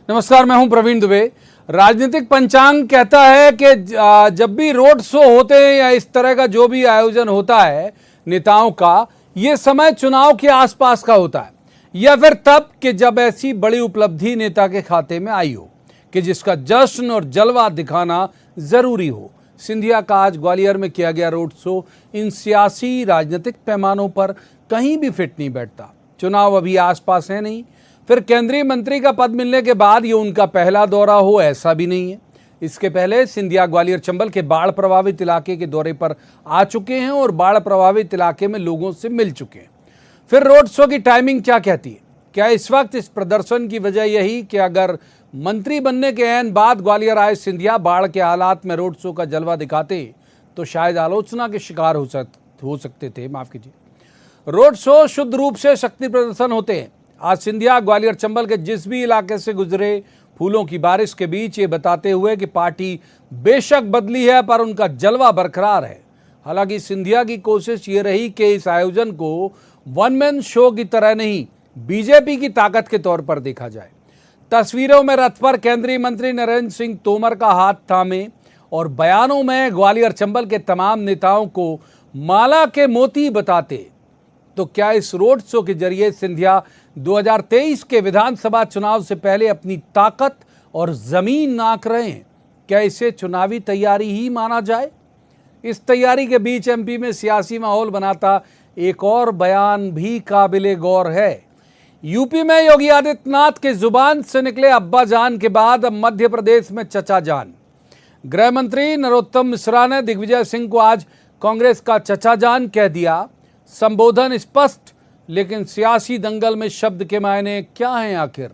नमस्कार, मैं हूं प्रवीण दुबे। राजनीतिक पंचांग कहता है कि जब भी रोड शो होते हैं या इस तरह का जो भी आयोजन होता है नेताओं का, ये समय चुनाव के आसपास का होता है या फिर तब कि जब ऐसी बड़ी उपलब्धि नेता के खाते में आई हो कि जिसका जश्न और जलवा दिखाना जरूरी हो। सिंधिया का आज ग्वालियर में किया गया रोड शो इन सियासी राजनीतिक पैमानों पर कहीं भी फिट नहीं बैठता। चुनाव अभी आसपास है नहीं, फिर केंद्रीय मंत्री का पद मिलने के बाद ये उनका पहला दौरा हो ऐसा भी नहीं है। इसके पहले सिंधिया ग्वालियर चंबल के बाढ़ प्रभावित इलाके के दौरे पर आ चुके हैं और बाढ़ प्रभावित इलाके में लोगों से मिल चुके हैं। फिर रोड शो की टाइमिंग क्या कहती है? क्या इस वक्त इस प्रदर्शन की वजह यही कि अगर मंत्री बनने के ऐन बाद ग्वालियर आए सिंधिया बाढ़ के हालात में रोड शो का जलवा दिखाते तो शायद आलोचना के शिकार हो सकते थे। माफ कीजिए। रोड शो शुद्ध रूप से शक्ति प्रदर्शन होते हैं। आज सिंधिया ग्वालियर चंबल के जिस भी इलाके से गुजरे, फूलों की बारिश के बीच ये बताते हुए कि पार्टी बेशक बदली है पर उनका जलवा बरकरार है। हालांकि सिंधिया की कोशिश ये रही कि इस आयोजन को वन मैन शो की तरह नहीं, बीजेपी की ताकत के तौर पर देखा जाए। तस्वीरों में रथ पर केंद्रीय मंत्री नरेंद्र सिंह तोमर का हाथ थामे और बयानों में ग्वालियर चंबल के तमाम नेताओं को माला के मोती बताते। तो क्या इस रोड शो के जरिए सिंधिया 2023 के विधानसभा चुनाव से पहले अपनी ताकत और जमीन नाक रहे हैं? क्या इसे चुनावी तैयारी ही माना जाए? इस तैयारी के बीच एमपी में सियासी माहौल बनाता एक और बयान भी काबिले गौर है। यूपी में योगी आदित्यनाथ के जुबान से निकले अब्बा जान के बाद अब मध्य प्रदेश में चचा जान। गृह मंत्री नरोत्तम मिश्रा ने दिग्विजय सिंह को आज कांग्रेस का चचा जान कह दिया। संबोधन स्पष्ट, लेकिन सियासी दंगल में शब्द के मायने क्या हैं आखिर?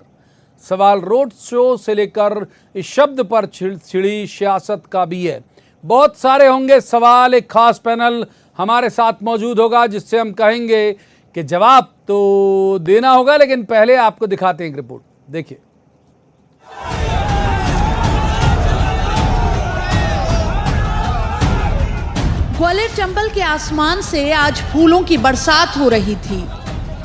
सवाल रोड शो से लेकर इस शब्द पर छिड़ी सियासत का भी है। बहुत सारे होंगे सवाल। एक खास पैनल हमारे साथ मौजूद होगा जिससे हम कहेंगे कि जवाब तो देना होगा, लेकिन पहले आपको दिखाते हैं एक रिपोर्ट। देखिए। ग्वालियर चंबल के आसमान से आज फूलों की बरसात हो रही थी।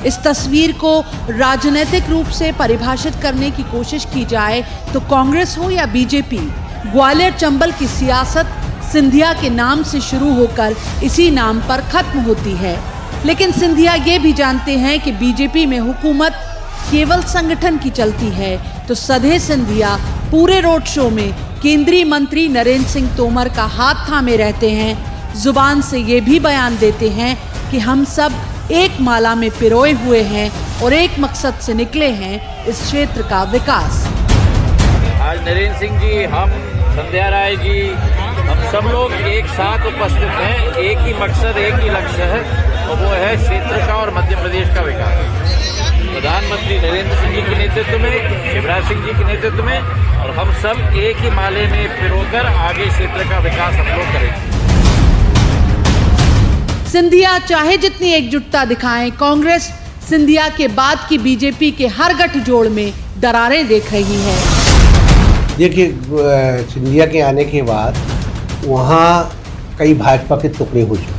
इस तस्वीर को राजनीतिक रूप से परिभाषित करने की कोशिश की जाए तो कांग्रेस हो या बीजेपी, ग्वालियर चंबल की सियासत सिंधिया के नाम से शुरू होकर इसी नाम पर खत्म होती है। लेकिन सिंधिया ये भी जानते हैं कि बीजेपी में हुकूमत केवल संगठन की चलती है, तो सधे सिंधिया पूरे रोड शो में केंद्रीय मंत्री नरेंद्र सिंह तोमर का हाथ थामे रहते हैं। जुबान से ये भी बयान देते हैं कि हम सब एक माला में पिरोए हुए हैं और एक मकसद से निकले हैं, इस क्षेत्र का विकास। आज नरेंद्र सिंह जी, हम संध्या राय जी, हम सब लोग एक साथ उपस्थित हैं। एक ही मकसद, एक ही लक्ष्य है और वो है क्षेत्र का और मध्य प्रदेश का विकास। प्रधानमंत्री नरेंद्र सिंह जी के नेतृत्व में, शिवराज सिंह जी के नेतृत्व में, और हम सब एक ही माले में पिरोकर आगे क्षेत्र का विकास हम लोग करेंगे। सिंधिया चाहे जितनी एकजुटता दिखाएं, कांग्रेस सिंधिया के बाद की बीजेपी के हर गठजोड़ में दरारें देख रही है। देखिए, सिंधिया के आने के बाद वहाँ कई भाजपा के टुकड़े हो चुके।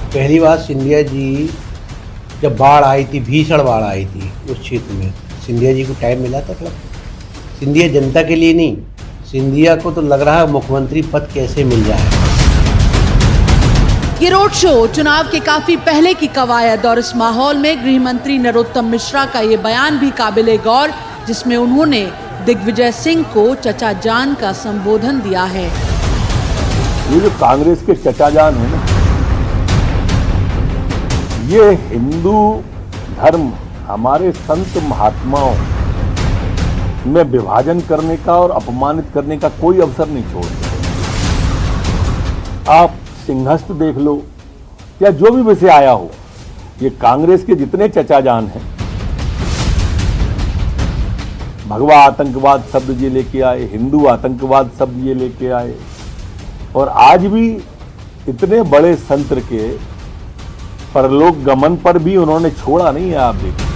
पहली बात, सिंधिया जी जब बाढ़ आई थी, भीषण बाढ़ आई थी उस क्षेत्र में, सिंधिया जी को टाइम मिला था थोड़ा। सिंधिया जनता के लिए नहीं, सिंधिया को तो लग रहा है मुख्यमंत्री पद कैसे मिल जाए। ये रोड शो चुनाव के काफी पहले की कवायद और इस माहौल में गृह मंत्री नरोत्तम मिश्रा का ये बयान भी काबिले गौर, जिसमें उन्होंने दिग्विजय सिंह को चचा जान का संबोधन दिया है। ये जो कांग्रेस के चचा जान है ना, ये हिंदू धर्म हमारे संत महात्माओं में विभाजन करने का और अपमानित करने का कोई अवसर नहीं छोड़ते। आप सिंहस्थ देख लो या जो भी विषय आया हो, ये कांग्रेस के जितने चचा जान हैं, भगवा आतंकवाद शब्द ये लेके आए, हिंदू आतंकवाद शब्द ये लेके आए, और आज भी इतने बड़े संत के परलोक गमन पर भी उन्होंने छोड़ा नहीं है। आप देखिए।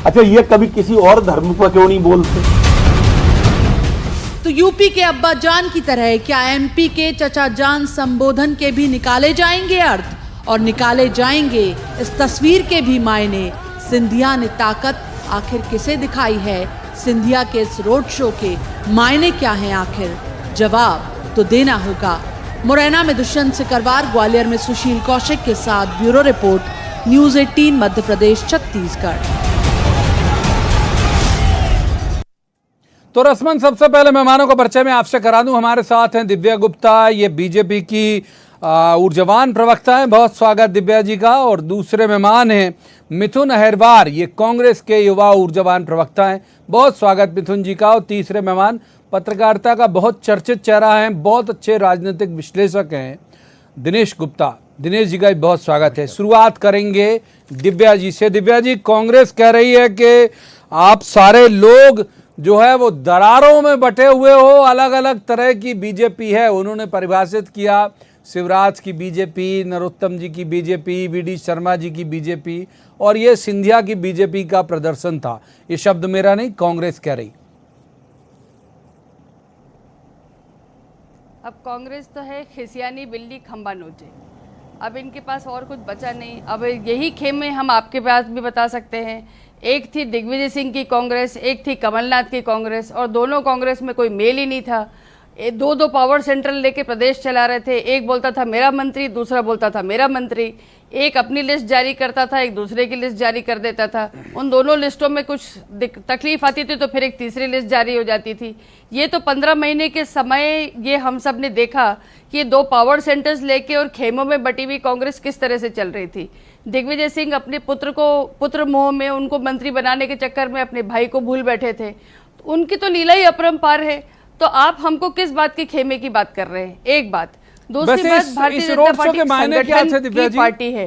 अच्छा, ये कभी किसी और धर्म पर क्यों नहीं बोलते? तो यूपी के अब्बा जान की तरह क्या एमपी के चचा जान संबोधन के भी निकाले जाएंगे अर्थ और निकाले जाएंगे इस तस्वीर के भी मायने? सिंधिया ने ताकत आखिर किसे दिखाई है, सिंधिया के इस रोड शो के मायने क्या हैं आखिर? जवाब तो देना होगा। मुरैना में दुष्यंत सिकरवार, ग्वालियर में सुशील कौशिक के साथ bureau report, news 18 Madhya Pradesh Chhattisgarh. तो रस्मन सबसे पहले मेहमानों का परिचय मैं आपसे करा दूं। हमारे साथ हैं दिव्या गुप्ता, ये बीजेपी की ऊर्जावान प्रवक्ता हैं, बहुत स्वागत दिव्या जी का। और दूसरे मेहमान हैं मिथुन अहिरवार, ये कांग्रेस के युवा ऊर्जावान प्रवक्ता हैं, बहुत स्वागत मिथुन जी का। और तीसरे मेहमान पत्रकारिता का बहुत चर्चित चेहरा है, बहुत अच्छे राजनीतिक विश्लेषक हैं, दिनेश गुप्ता। दिनेश जी का भी बहुत स्वागत है। शुरुआत करेंगे दिव्या जी से। दिव्या जी, कांग्रेस कह रही है कि आप सारे लोग जो है वो दरारों में बटे हुए हो, अलग अलग तरह की बीजेपी है। उन्होंने परिभाषित किया शिवराज की बीजेपी, नरोत्तम जी की बीजेपी, वीडी शर्मा जी की बीजेपी, और ये सिंधिया की बीजेपी का प्रदर्शन था। ये शब्द मेरा नहीं, कांग्रेस कह रही। अब कांग्रेस तो है खिसियानी बिल्ली खंबा नोचे, अब इनके पास और कुछ बचा नहीं। अब यही खेमे हम आपके पास भी बता सकते हैं। एक थी दिग्विजय सिंह की कांग्रेस, एक थी कमलनाथ की कांग्रेस, और दोनों कांग्रेस में कोई मेल ही नहीं था। दो पावर सेंट्रल लेके प्रदेश चला रहे थे। एक बोलता था मेरा मंत्री, दूसरा बोलता था मेरा मंत्री। एक अपनी लिस्ट जारी करता था, एक दूसरे की लिस्ट जारी कर देता था। उन दोनों लिस्टों में कुछ तकलीफ आती थी तो फिर एक तीसरी लिस्ट जारी हो जाती थी। ये तो 15 महीने के समय ये हम सब ने देखा कि ये दो पावर सेंटर्स लेके और खेमों में बटी हुई कांग्रेस किस तरह से चल रही थी। दिग्विजय सिंह अपने पुत्र मोह में उनको मंत्री बनाने के चक्कर में अपने भाई को भूल बैठे थे। उनकी तो लीला ही अपरंपार है। तो आप हमको किस बात के खेमे की बात कर रहे हैं? एक बात। दूसरी बात, भारतीय जनता पार्टी संगठन की पार्टी है।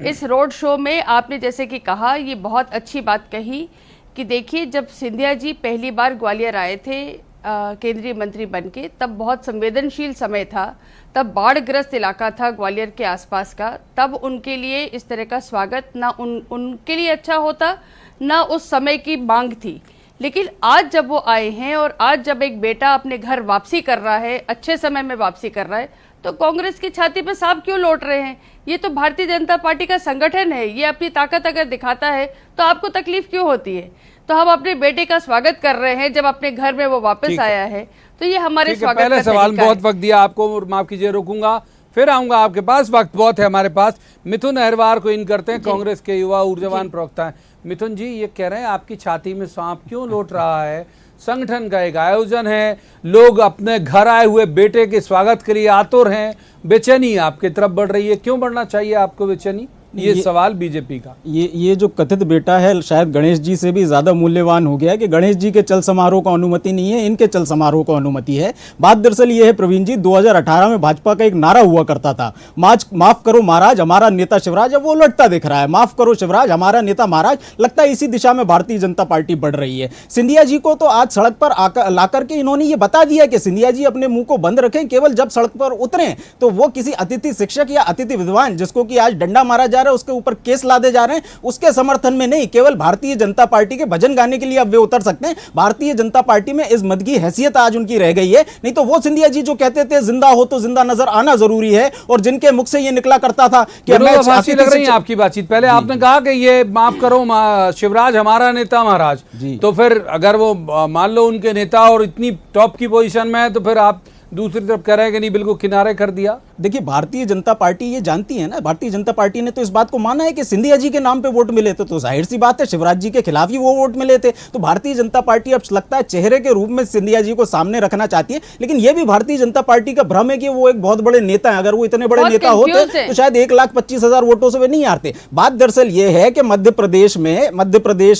इस रोड शो में आपने जैसे कि कहा, ये बहुत अच्छी बात कही कि देखिए, जब सिंधिया जी पहली बार ग्वालियर आए थे केंद्रीय मंत्री बनके, तब बहुत संवेदनशील समय था, तब बाढ़ग्रस्त इलाका था ग्वालियर के आसपास का। तब उनके लिए इस तरह का स्वागत ना उनके लिए अच्छा होता, ना उस समय की मांग थी। लेकिन आज जब वो आए हैं और आज जब एक बेटा अपने घर वापसी कर रहा है, अच्छे समय में वापसी कर रहा है, तो कांग्रेस की छाती पे सांप क्यों लौट रहे हैं? ये तो भारतीय जनता पार्टी का संगठन है, ये अपनी ताकत अगर दिखाता है तो आपको तकलीफ क्यों होती है? तो हम अपने बेटे का स्वागत कर रहे हैं जब अपने घर में वो वापस आया है, तो ये हमारे स्वागत का पहले सवाल में बहुत वक्त दिया आपको, माफ कीजिए रोकूंगा, फिर आऊंगा आपके पास, वक्त बहुत है हमारे पास। मिथुन अहिरवार को इन करते हैं, कांग्रेस के युवा ऊर्जावान प्रवक्ता हैं। मिथुन जी, ये कह रहे हैं आपकी छाती में सांप क्यों लौट रहा है? संगठन का एक आयोजन है, लोग अपने घर आए हुए बेटे के स्वागत के लिए आतुर हैं, बेचैनी आपकी तरफ बढ़ रही है, क्यों बढ़ना चाहिए आपको बेचैनी? ये सवाल बीजेपी का। ये जो कथित बेटा है शायद गणेश जी से भी ज्यादा मूल्यवान हो गया है कि गणेश जी के चल समारोह को अनुमति नहीं है, इनके चल समारोह को अनुमति है। बात दरअसल ये है प्रवीण जी, 2018 में भाजपा का एक नारा हुआ करता था, माफ करो महाराज हमारा नेता शिवराज। अब वो लौटता दिख रहा है, माफ करो शिवराज हमारा नेता महाराज। लगता है इसी दिशा में भारतीय जनता पार्टी बढ़ रही है। सिंधिया जी को तो आज सड़क पर लाकर के इन्होंने ये बता दिया कि सिंधिया जी अपने मुंह को बंद रखें, केवल जब सड़क पर उतरे तो वो किसी अतिथि शिक्षक या अतिथि विद्वान जिसको कि आज डंडा मारा जा रहा है उसके ऊपर केस लादे जा रहे हैं, उसके समर्थन में नहीं, केवल भारतीय जनता पार्टी के भजन गाने के लिए अब वे उतर सकते हैं। भारतीय जनता पार्टी में इस मद की हैसियत आज उनकी रह गई है। नहीं तो वो सिंधिया जी जो कहते थे जिंदा हो तो जिंदा नजर आना जरूरी है, और जिनके मुख से ये निकला करता था कि लग रही है आपकी बातचीत। पहले आपने कहा कि ये माफ करो शिवराज हमारा नेता महाराज, तो फिर अगर वो मान लो उनके नेता और इतनी टॉप की पोजीशन में है, तो फिर आप दूसरी तरफ कह रहे हैं कि नहीं बिल्कुल किनारे कर दिया। देखिए, भारतीय जनता पार्टी ये जानती है ना, भारतीय जनता पार्टी ने तो इस बात को माना है कि सिंधिया जी के नाम पे वोट मिले थे, तो जाहिर सी बात है शिवराज जी के खिलाफ ही वो वोट मिले थे। तो भारतीय जनता पार्टी अब लगता है चेहरे के रूप में सिंधिया जी को सामने रखना चाहती है। लेकिन ये भी भारतीय जनता पार्टी का भ्रम है कि वो एक बहुत बड़े नेता है। अगर वो इतने बड़े नेता होते तो शायद 1,25,000 वोटों से वे नहीं हारते। बात दरअसल ये है कि मध्य प्रदेश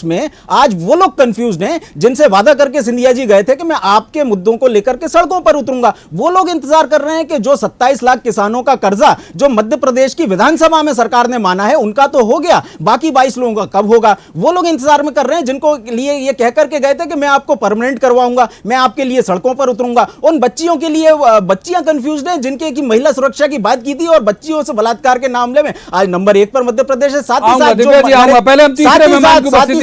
में आज वो लोग कंफ्यूज हैं जिनसे वादा करके सिंधिया जी गए थे कि मैं आपके मुद्दों को लेकर के सड़कों पर उतरूंगा। वो लोग इंतजार कर रहे हैं कि जो 27 लाख किसानों का कर्जा जो मध्य प्रदेश की विधानसभा में सरकार ने माना है उनका तो हो गया, बाकी 22 लोगों का कब होगा? वो लोग इंतजार में कर रहे हैं जिनको लिए ये कह करके गए थे कि मैं आपको परमानेंट करवाऊंगा, मैं आपके लिए सड़कों पर उतरूंगा। उन बच्चियों के लिए बच्चियां कंफ्यूज हैं जिनके की महिला सुरक्षा की बात की थी और बच्चियों से बलात्कार के मामले में आज नंबर 1 पर मध्य प्रदेश है। साथ ही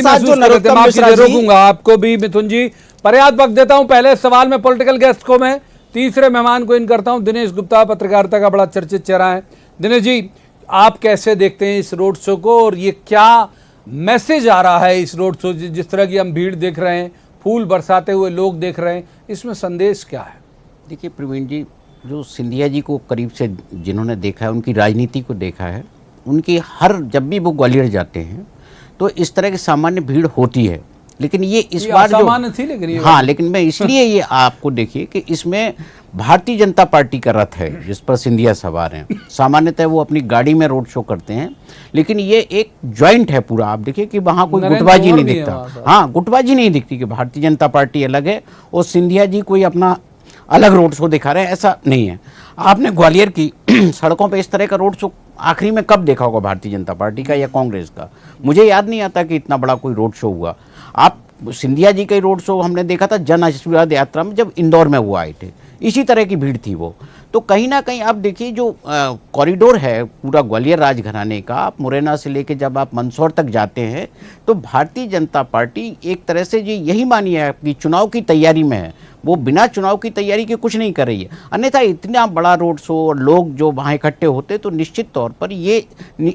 साथ रोकूंगा आपको भी मिथुन जी, पर्याप्त वक्त देता हूं। पहले सवाल में पॉलिटिकल गेस्ट को मैं तीसरे मेहमान को इन करता हूं। दिनेश गुप्ता पत्रकारिता का बड़ा चर्चित चेहरा है। दिनेश जी, आप कैसे देखते हैं इस रोड शो को, और ये क्या मैसेज आ रहा है इस रोड शो, जिस तरह की हम भीड़ देख रहे हैं, फूल बरसाते हुए लोग देख रहे हैं, इसमें संदेश क्या है? देखिए प्रवीण जी, जो सिंधिया जी को करीब से जिन्होंने देखा है, उनकी राजनीति को देखा है, उनकी जब भी वो ग्वालियर जाते हैं तो इस तरह की सामान्य भीड़ होती है। लेकिन ये इस बार सामान्य थी, लेकिन हाँ, लेकिन मैं इसलिए ये आपको देखिए कि इसमें भारतीय जनता पार्टी का रथ है जिस पर सिंधिया सवार हैं। सामान्यतः वो अपनी गाड़ी में रोड शो करते हैं, लेकिन ये एक जॉइंट है पूरा। आप देखिए कि वहाँ कोई गुटबाजी नहीं दिखता। हाँ, गुटबाजी नहीं दिखती कि भारतीय जनता पार्टी अलग है और सिंधिया जी कोई अपना अलग रोड शो दिखा रहे हैं, ऐसा नहीं है। आपने ग्वालियर की सड़कों पे इस तरह का रोड शो आखिरी में कब देखा होगा भारतीय जनता पार्टी का या कांग्रेस का? मुझे याद नहीं आता कि इतना बड़ा कोई रोड शो हुआ। आप सिंधिया जी का रोड शो हमने देखा था जन आशीर्वाद यात्रा में, जब इंदौर में वो आए थे, इसी तरह की भीड़ थी वो। तो कहीं ना कहीं आप देखिए जो कॉरिडोर है पूरा ग्वालियर राजघराने का, आप मुरैना से लेके जब आप मंदसौर तक जाते हैं तो भारतीय जनता पार्टी एक तरह से जी यही मानिए कि चुनाव की तैयारी में है। वो बिना चुनाव की तैयारी के कुछ नहीं कर रही है। अन्यथा इतना बड़ा रोड शो और लोग जो वहाँ इकट्ठे होते तो निश्चित तौर पर ये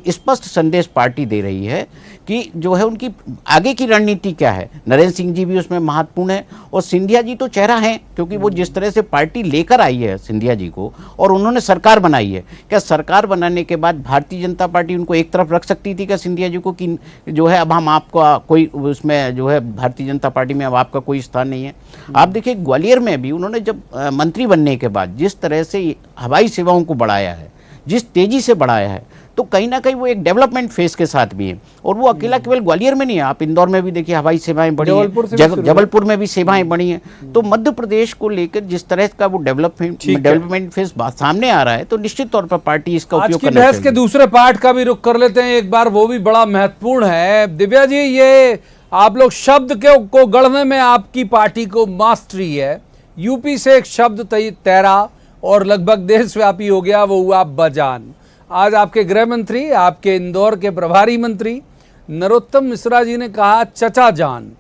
स्पष्ट संदेश पार्टी दे रही है कि जो है उनकी आगे की रणनीति क्या है। नरेंद्र सिंह जी भी उसमें महत्वपूर्ण है और सिंधिया जी तो चेहरा हैं, क्योंकि वो जिस तरह से पार्टी लेकर आई है सिंधिया जी को और उन्होंने सरकार बनाई है। क्या सरकार बनाने के बाद भारतीय जनता पार्टी उनको एक तरफ रख सकती थी क्या सिंधिया जी को कि जो है अब हम आपका कोई उसमें जो है भारतीय जनता पार्टी में अब आपका कोई स्थान नहीं है? आप देखिए ग्वालियर में भी उन्होंने जब मंत्री बनने के बाद जिस तरह से हवाई सेवाओं को बढ़ाया है, जिस तेजी से बढ़ाया है, तो कहीं ना कहीं वो एक डेवलपमेंट फेज के साथ भी है। और वो अकेला केवल ग्वालियर में नहीं है, आप इंदौर में भी देखिए हवाई सेवाएं बढ़ी हैं, जबलपुर में भी सेवाएं बढ़ी हैं। तो मध्य प्रदेश को लेकर जिस तरह का वो डेवलपमेंट फेज सामने आ रहा है, तो निश्चित तौर पर पार्टी इसका उपयोग करना चाहिए। बहस के दूसरे पार्ट का भी रुख कर लेते हैं एक बार, वो भी बड़ा महत्वपूर्ण है। दिव्या जी, ये आप लोग शब्द को गढ़ने में आपकी पार्टी को मास्टरी है। यूपी से एक शब्द तैरा और लगभग देशव्यापी हो गया, वो हुआ बजान। आज आपके गृह मंत्री, आपके इंदौर के प्रभारी मंत्री नरोत्तम मिश्रा जी ने कहा चचा जान।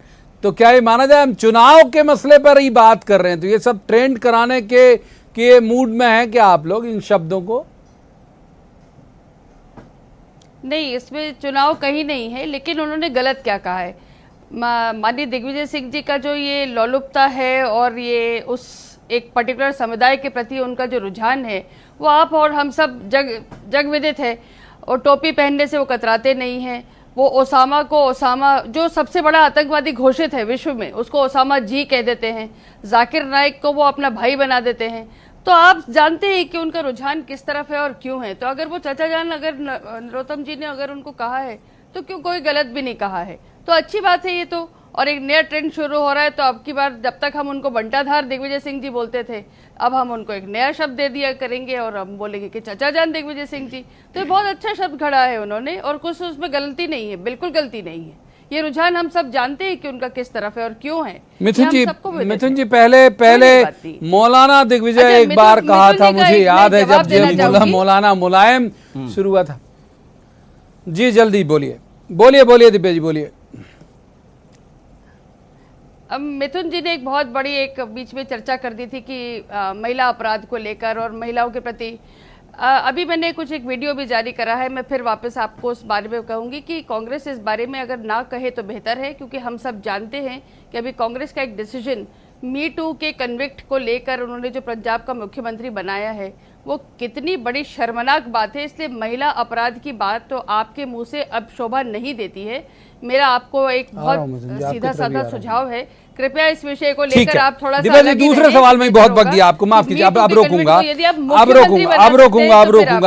तो क्या ये माना जाए हम चुनाव के मसले पर ही बात कर रहे हैं? तो ये सब ट्रेंड कराने के मूड में है क्या आप लोग इन शब्दों को? नहीं, इसमें चुनाव कहीं नहीं है, लेकिन उन्होंने गलत क्या कहा है। माननीय दिग्विजय सिंह जी का जो ये लोलुपता है और ये उस एक पर्टिकुलर समुदाय के प्रति उनका जो रुझान है, वो आप और हम सब जग विदित है। और टोपी पहनने से वो कतराते नहीं हैं। वो ओसामा जो सबसे बड़ा आतंकवादी घोषित है विश्व में, उसको ओसामा जी कह देते हैं। जाकिर नाइक को वो अपना भाई बना देते हैं। तो आप जानते हैं कि उनका रुझान किस तरफ है और क्यों है। तो अगर वो चाचा जान अगर नरोत्तम जी ने अगर उनको कहा है तो क्यों कोई गलत भी नहीं कहा है, तो अच्छी बात है ये तो। और एक नया ट्रेंड शुरू हो रहा है। तो अब की बार जब तक हम उनको बंटाधार दिग्विजय सिंह जी बोलते थे, अब हम उनको एक नया शब्द दे दिया करेंगे और हम बोलेंगे कि चाचा जान दिग्विजय सिंह जी। तो ये बहुत अच्छा शब्द घड़ा है उन्होंने और कुछ उसमें गलती नहीं है, बिल्कुल गलती नहीं है। ये रुझान हम सब जानते हैं कि उनका किस तरफ है और क्यों है। मिथुन जी पहले मौलाना दिग्विजय एक बार कहा था, मुझे याद है जब मौलाना मुलायम शुरू हुआ था। जी जल्दी बोलिए दिव्या जी बोलिए। अब मिथुन जी ने एक बहुत बड़ी एक बीच में चर्चा कर दी थी कि महिला अपराध को लेकर और महिलाओं के प्रति अभी मैंने एक वीडियो भी जारी करा है। मैं फिर वापस आपको उस बारे में कहूँगी कि कांग्रेस इस बारे में अगर ना कहे तो बेहतर है, क्योंकि हम सब जानते हैं कि अभी कांग्रेस का एक डिसीजन मी टू के कन्विक्ट को लेकर उन्होंने जो पंजाब का मुख्यमंत्री बनाया है, वो कितनी बड़ी शर्मनाक बात है। इसलिए महिला अपराध की बात तो आपके मुंह से अब शोभा नहीं देती है। मेरा आपको एक बहुत सीधा साधा सुझाव है, कृपया इस विषय को लेकर आप थोड़ा सा दूसरे सवाल में बहुत वक्त दिया आपको, माफ कीजिए, अब रोकूंगा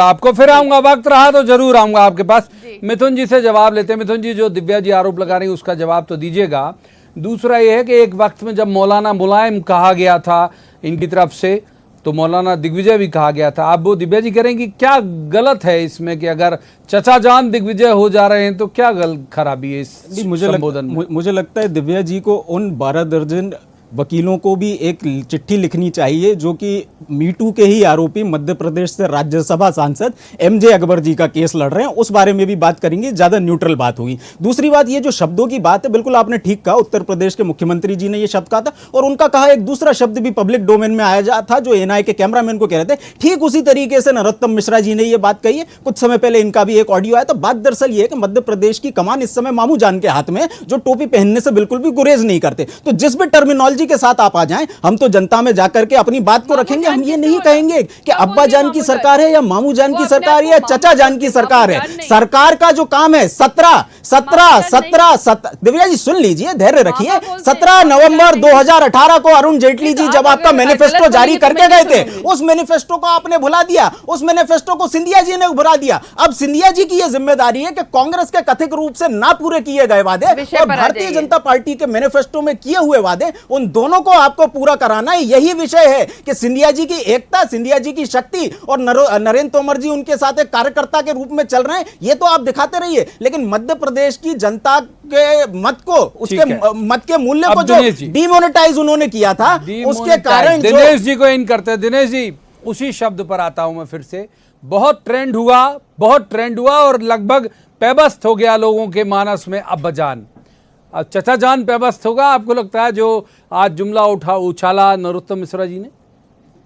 आपको, फिर आऊंगा, वक्त रहा तो जरूर आऊंगा आपके पास। मिथुन जी से जवाब लेते हैं। मिथुन जी, जो दिव्या जी आरोप लगा रही है उसका जवाब तो दीजिएगा। दूसरा ये है कि एक वक्त में जब मौलाना मुलायम कहा गया था इनकी तरफ से, तो मौलाना दिग्विजय भी कहा गया था। आप वो दिव्या जी करेंगे क्या गलत है इसमें कि अगर चचा जान दिग्विजय हो जा रहे हैं तो क्या खराबी है इस संबोधन में? मुझे लगता है दिव्या जी को उन 12 दर्जन वकीलों को भी एक चिट्ठी लिखनी चाहिए, जो कि मीटू के ही आरोपी मध्य प्रदेश से राज्यसभा सांसद एमजे अकबर जी का केस लड़ रहे हैं, उस बारे में भी बात करेंगे, ज्यादा न्यूट्रल बात होगी। दूसरी बात, ये जो शब्दों की बात है, बिल्कुल आपने ठीक कहा, उत्तर प्रदेश के मुख्यमंत्री जी ने ये शब्द कहा था, और उनका कहा एक दूसरा शब्द भी पब्लिक डोमेन में आया था, जो एनआई के कैमरामैन को कह रहे थे। ठीक उसी तरीके से नरोत्तम मिश्रा जी ने ये बात कही है, कुछ समय पहले इनका भी एक ऑडियो आया। तो बात दरअसल ये है कि मध्य प्रदेश की कमान इस समय मामू जान के हाथ में, जो टोपी पहनने से बिल्कुल भी गुरेज नहीं करते। तो जिस भी टर्मिनोलॉजी के साथ आप आ जाएं, हम तो जनता में जाकर के अपनी बात को रखेंगे। हम ये नहीं कहेंगे कि अब्बा जान की सरकार है या मामू जान की सरकार है या चचा जान की सरकार है। सरकार का जो काम है 17 दिव्या जी सुन लीजिए, धैर्य रखिए। 17 नवंबर 2018 को अरुण जेटली जी जब आपका मैनिफेस्टो जारी करके गए थे, उस मैनिफेस्टो को आपने भुला दिया, उस मैनिफेस्टो को सिंधिया जी ने भुला दिया। अब सिंधिया जी की यह जिम्मेदारी है कि कांग्रेस के कथित रूप से ना पूरे किए गए वादे और भारतीय जनता पार्टी के मैनिफेस्टो में किए हुए वादे, उन दोनों को आपको पूरा कराना है। यही विषय है कि सिंधिया जी की एकता, सिंधिया जी की शक्ति और नरेंद्र तोमर जी उनके साथ एक कार्यकर्ता के रूप में चल रहे हैं, ये तो आप दिखाते रहिए। लेकिन मध्य प्रदेश की जनता के मत को, उसके मत के मूल्य को जो डिमोनेटाइज उन्होंने किया था, उसके कारण दिनेश जी को इन करते हैं। दिनेश जी, उसी शब्द पर आता हूं मैं फिर से। बहुत ट्रेंड हुआ और लगभग पेबस्त हो गया लोगों के मानस में अब्बा जान। अब चचा जान पेबस्त होगा, आपको लगता है, जो आज जुमला उछाला नरोत्तम मिश्रा जी ने?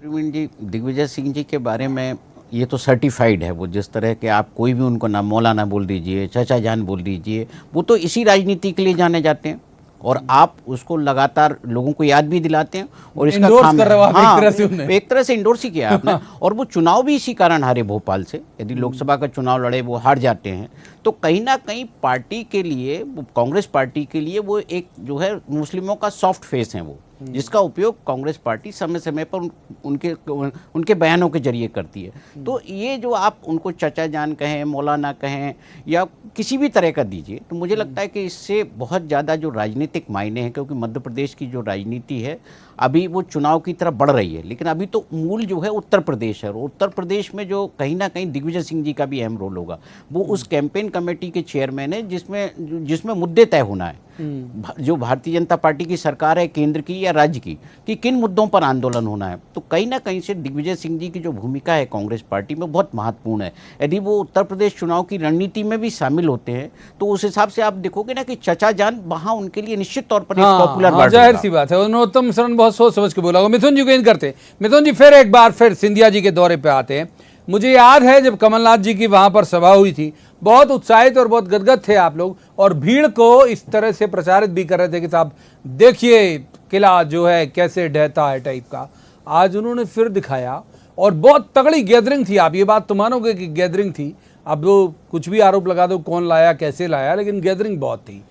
प्रवीण जी, दिग्विजय सिंह जी के बारे में ये तो सर्टिफाइड है, वो जिस तरह के आप कोई भी उनको ना मौलाना बोल दीजिए, चचा जान बोल दीजिए, वो तो इसी राजनीति के लिए जाने जाते हैं और आप उसको लगातार लोगों को याद भी दिलाते हैं और इसका काम कर रहे हो आप, हाँ, एक तरह से इंडोर्स ही किया आपने। और वो चुनाव भी इसी कारण हारे भोपाल से। यदि लोकसभा का चुनाव लड़े वो हार जाते हैं, तो कहीं ना कहीं पार्टी के लिए, कांग्रेस पार्टी के लिए वो एक जो है मुस्लिमों का सॉफ्ट फेस है, वो जिसका उपयोग कांग्रेस पार्टी समय समय पर उनके बयानों के जरिए करती है। तो ये जो आप उनको चचा जान कहें, मौलाना कहें या किसी भी तरह का दीजिए, तो मुझे लगता है कि इससे बहुत ज़्यादा जो राजनीतिक मायने हैं, क्योंकि मध्य प्रदेश की जो राजनीति है अभी वो चुनाव की तरफ बढ़ रही है, लेकिन अभी तो मूल जो है उत्तर प्रदेश है। और उत्तर प्रदेश में जो कहीं ना कहीं दिग्विजय सिंह जी का भी अहम रोल होगा। वो उस कैंपेन कमेटी के चेयरमैन है जिसमें मुद्दे तय होना है, जो भारतीय जनता पार्टी की सरकार है, केंद्र की या राज्य की, कि किन मुद्दों पर आंदोलन होना है। तो कहीं ना कहीं से दिग्विजय सिंह जी की जो भूमिका है कांग्रेस पार्टी में बहुत महत्वपूर्ण है। यदि वो उत्तर प्रदेश चुनाव की रणनीति में भी शामिल होते हैं, तो उस हिसाब से आप देखोगे ना कि चचा जान वहां उनके लिए निश्चित तौर पर पॉपुलर वर्ड, जाहिर सी बात है। नरोत्तम मिश्रा बहुत सोच समझ के बोला होगा। मिथुन जी को इन करते। मिथुन जी, फिर एक बार फिर सिंधिया जी के दौरे पे आते हैं। मुझे याद है जब कमलनाथ जी की वहां पर सभा हुई थी, बहुत उत्साहित और बहुत गदगद थे आप लोग, और भीड़ को इस तरह से प्रचारित भी कर रहे थे कि साहब देखिए किला जो है कैसे ढहता है टाइप का। आज उन्होंने फिर दिखाया और बहुत तगड़ी गैदरिंग थी। आप ये बात तो मानोगे कि गैदरिंग थी। अब वो कुछ भी आरोप लगा दो कौन लाया कैसे लाया, लेकिन गैदरिंग बहुत थी।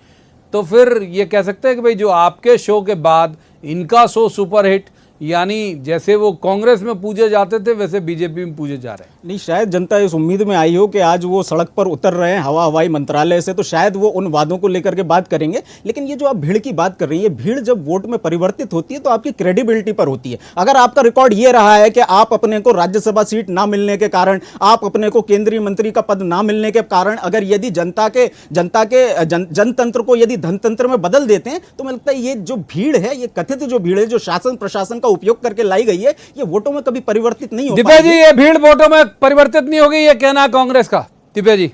तो फिर ये कह सकते हैं कि भाई जो आपके शो के बाद इनका शो सुपरहिट, यानी जैसे वो कांग्रेस में पूजे जाते थे वैसे बीजेपी में पूजे जा रहे हैं। नहीं, शायद जनता इस उम्मीद में आई हो कि आज वो सड़क पर उतर रहे हैं हवाई मंत्रालय से, तो शायद वो उन वादों को लेकर के बात करेंगे। लेकिन ये जो आप भीड़ की बात कर रही है, भीड़ जब वोट में परिवर्तित होती है तो आपकी क्रेडिबिलिटी पर होती है। अगर आपका रिकॉर्ड ये रहा है कि आप अपने को राज्यसभा सीट ना मिलने के कारण, आप अपने को केंद्रीय मंत्री का पद ना मिलने के कारण, अगर यदि जनता के जनतंत्र को यदि धनतंत्र में बदल देते हैं, तो मुझे लगता है ये जो भीड़ है, ये कथित जो भीड़ है जो शासन प्रशासन का उपयोग करके लाई गई है, ये वोटों में कभी परिवर्तित नहीं हो दिव्या जी, ये भीड़ वोटों में परिवर्तित नहीं होगी, ये कहना कांग्रेस का। दिव्या जी,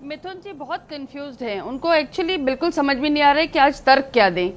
मिथुन जी बहुत कंफ्यूज्ड हैं, उनको एक्चुअली बिल्कुल समझ में नहीं आ रहा है कि आज तर्क क्या दें।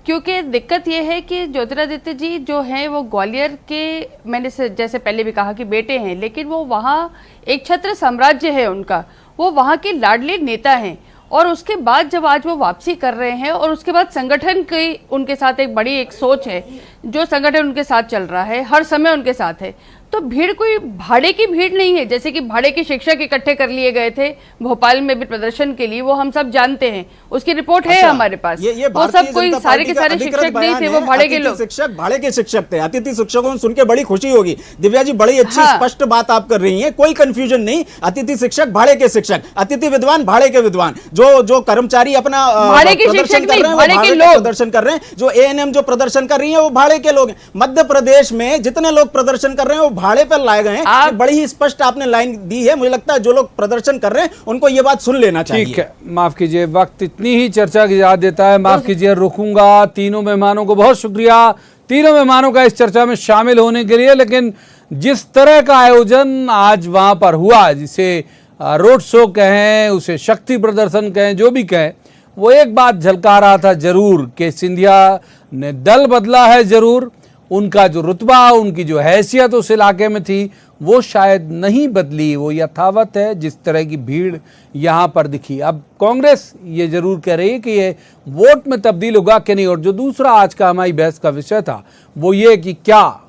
क्योंकि दिक्कत यह है कि ज्योतिरादित्य जी जो हैं वो ग्वालियर के, मैंने जैसे पहले भी कहा कि बेटे हैं, लेकिन वो वहाँ एक छत्र साम्राज्य है उनका, वो वहाँ के लाडले नेता हैं। और उसके बाद जब आज वो वापसी कर रहे हैं और उसके बाद संगठन की उनके साथ एक बड़ी एक सोच है, जो संगठन उनके साथ चल रहा है, हर समय उनके साथ है, तो भीड़ कोई भाड़े की भीड़ नहीं है। जैसे कि भाड़े के शिक्षक इकट्ठे कर लिए गए थे भोपाल में भी प्रदर्शन के लिए, वो हम सब जानते हैं, उसकी रिपोर्ट है हमारे पास। वो सब कोई सारे के सारे शिक्षक नहीं थे, वो भाड़े के लोग, शिक्षक भाड़े के शिक्षक थे। अतिथि शिक्षकों को सुन के बड़ी खुशी होगी। दिव्या जी बड़ी अच्छी स्पष्ट बात आप कर रही हैं, कोई कंफ्यूजन नहीं। अतिथि शिक्षक भाड़े के शिक्षक, अतिथि विद्वान भाड़े के विद्वान, जो कर्मचारी अपना भाड़े के शिक्षक नहीं, भाड़े के लोग प्रदर्शन कर रहे हैं, जो एएनएम जो प्रदर्शन कर रही है वो भाड़े के लोग हैं। मध्य प्रदेश में जितने लोग प्रदर्शन कर रहे हैं वो भाड़े पर लाए गए हैं। ये बड़ी ही स्पष्ट आपने लाइन दी है। मुझे लगता है जो लोग प्रदर्शन कर रहे हैं उनको ये बात सुन लेना चाहिए। ठीक है, माफ कीजिए, वक्त इतनी ही चर्चा की इजाजत देता है। माफ कीजिए, रुकूंगा। तीनों मेहमानों को बहुत शुक्रिया, तीनों मेहमानों का इस चर्चा में शामिल होने के लिए। लेकिन जिस तरह का आयोजन आज वहां पर हुआ, जिसे रोड शो कहें, उसे शक्ति प्रदर्शन कहें, जो भी कहें, वो एक बात झलका रहा था जरूर कि सिंधिया ने दल बदला है जरूर। उनका जो रुतबा, उनकी जो हैसियत उस इलाके में थी, वो शायद नहीं बदली, वो यथावत है जिस तरह की भीड़ यहाँ पर दिखी। अब कांग्रेस ये जरूर कह रही है कि ये वोट में तब्दील होगा कि नहीं। और जो दूसरा आज का हमारी बहस का विषय था वो ये कि क्या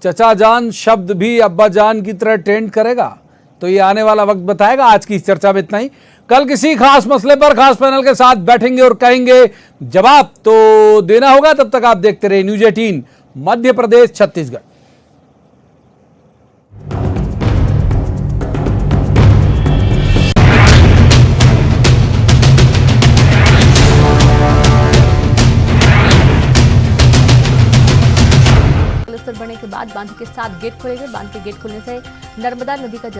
चचा जान शब्द भी अब्बा जान की तरह ट्रेंड करेगा, तो ये आने वाला वक्त बताएगा। आज की इस चर्चा में इतना ही। कल किसी खास मसले पर खास पैनल के साथ बैठेंगे और कहेंगे जवाब तो देना होगा। तब तक आप देखते रहे न्यूज़ 18 मध्य प्रदेश छत्तीसगढ़। स्तर बढ़ने के बाद बांध के 7 गेट खोले गए। बांध के गेट खोलने से नर्मदा नदी का